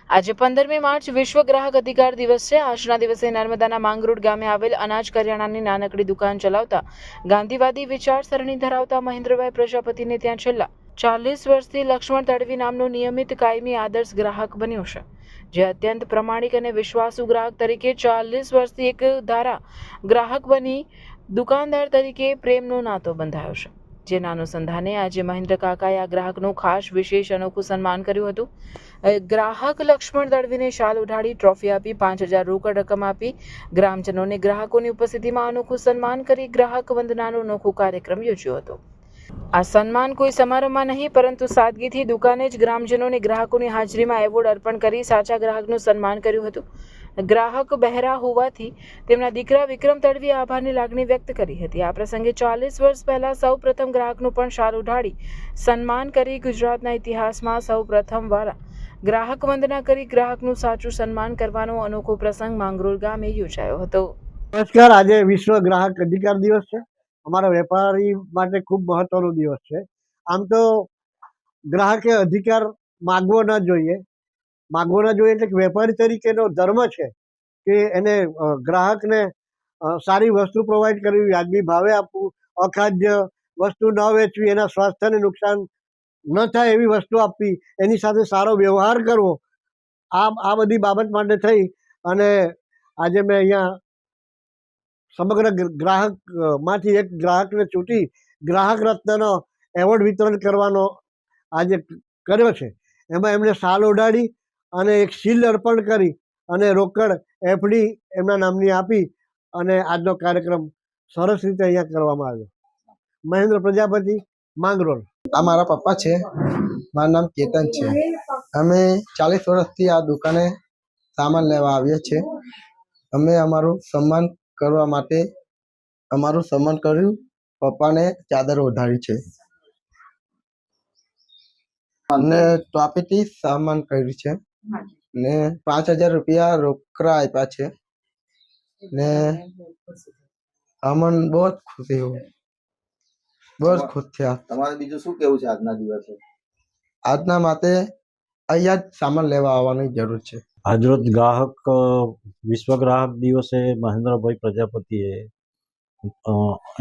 આજે 15મી માર્ચ વિશ્વ ગ્રાહક અધિકાર દિવસ છે। આજના દિવસે નર્મદાના માંગરોળ ગામે આવેલ અનાજ કરિયાણાની નાનકડી દુકાન ચલાવતા ગાંધીવાદી વિચારસરણી ધરાવતા મહેન્દ્રભાઈ પ્રજાપતિને ત્યાં છેલ્લા 40 વર્ષથી લક્ષ્મણ તડવી નામનો નિયમિત કાયમી આદર્શ ગ્રાહક બન્યો છે, જે અત્યંત પ્રમાણિક અને વિશ્વાસુ ગ્રાહક તરીકે 40 વર્ષથી એક ધારા ગ્રાહક બની દુકાનદાર તરીકે પ્રેમનો નાતો બંધાયો છે। જેના અનુસંધાને આજે મહેન્દ્ર કાકાએ આ ગ્રાહકનું ખાસ વિશેષ અનોખું સન્માન કર્યું હતું। ગ્રાહક લક્ષ્મણ દળવીને શાલ ઉઢાડી ટ્રોફી આપી 5000 રોકડ રકમ આપી ગ્રામજનોને ગ્રાહકોની ઉપસ્થિતિમાં અનોખું સન્માન કરી ગ્રાહક વંદનાનો અનોખો કાર્યક્રમ યોજ્યો હતો। આ સન્માન કોઈ સમારંભમાં નહીં પરંતુ સાદગીથી દુકાને જ ગ્રામજનોને ગ્રાહકોની હાજરીમાં એવોર્ડ અર્પણ કરી સાચા ગ્રાહકનું સન્માન કર્યું હતું। ગ્રાહક બહેરા હોવાથી તેમના દીકરા વિક્રમ તડવીએ આભારની લાગણી વ્યક્ત કરી હતી। આ પ્રસંગે 40 વર્ષ પહેલા સૌ પ્રથમ ગ્રાહકનું પણ શાલ ઉઢાડી સન્માન કરી ગુજરાતના ઇતિહાસમાં સૌ પ્રથમવાર ગ્રાહક વંદના કરી ગ્રાહકનું સાચું સન્માન કરવાનો અનોખો પ્રસંગ માંગરોળ ગામે યોજાયો હતો। નમસ્કાર, આજે વિશ્વ ગ્રાહક અધિકાર દિવસ છે। અમારા વેપારી માટે ખૂબ મહત્વનો દિવસ છે। આમ તો ગ્રાહકે અધિકાર માગવો ન જોઈએ એટલે વેપારી તરીકેનો ધર્મ છે કે એને ગ્રાહકને સારી વસ્તુ પ્રોવાઈડ કરવી, વ્યાજબી ભાવે આપવું, અખાદ્ય વસ્તુ ન વેચવી, એના સ્વાસ્થ્યને નુકસાન ન થાય એવી વસ્તુ આપવી, એની સાથે સારો વ્યવહાર કરવો, આ બધી બાબત માટે થઈ અને આજે મેં અહીંયા સમગ્ર ગ્રાહકમાંથી એક ગ્રાહકને ચૂંટી ગ્રાહક રત્નનો એવોર્ડ વિતરણ કરવાનો આજે કર્યો છે। એમાં એમને શાલ ઓઢાડી અને એક શીલ્ડ અર્પણ કરી અને રોકડ એફડી એમના નામની આપી અને આજનો કાર્યક્રમ સરસ રીતે અહીંયા કરવામાં આવ્યો। મહેન્દ્ર પ્રજાપતિ, માંગરોળ। આ મારા પપ્પા છે, મારું નામ કેતન છે। અમે 40 વર્ષથી આ દુકાને સામાન લેવા આવીએ છીએ। અમે અમારું સન્માન કરવા માટે કર્યું, પપ્પાને ચાદર ઓઢાડી છે અને ટ્રોફીથી સન્માન કર્યું છે ને 5000 રૂપિયા રોકડા આપ્યા છે ને અમને બહુ જ ખુશી હોય, બહુ જ ખુશ થયા। તમારે બીજું શું કેવું છે આજના દિવસે? આજના માટે અહીંયા જ સામાન લેવા આવવાની જરૂર છે। આજરોજ વિશ્વ ગ્રાહક દિવસે મહેન્દ્રભાઈ પ્રજાપતિએ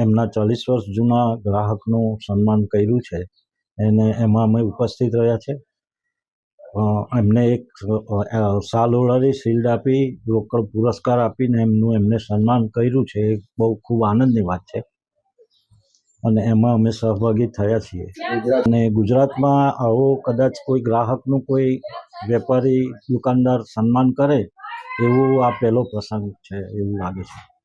એમના 40 વર્ષ જૂના ગ્રાહકનું સન્માન કર્યું છે અને એમાં અમે ઉપસ્થિત રહ્યા છે। એમને એક શાલ ઓઢાડી, શિલ્ડ આપી, રોકડ પુરસ્કાર આપીને એમને સન્માન કર્યું છે। એ બહુ ખૂબ આનંદની વાત છે અને એમાં અમે સહભાગી થયા છીએ અને ગુજરાતમાં આવો કદાચ કોઈ ગ્રાહકનું કોઈ વેપારી દુકાનદાર સન્માન કરે એવું આ પહેલો પ્રસંગ છે એવું લાગે છે।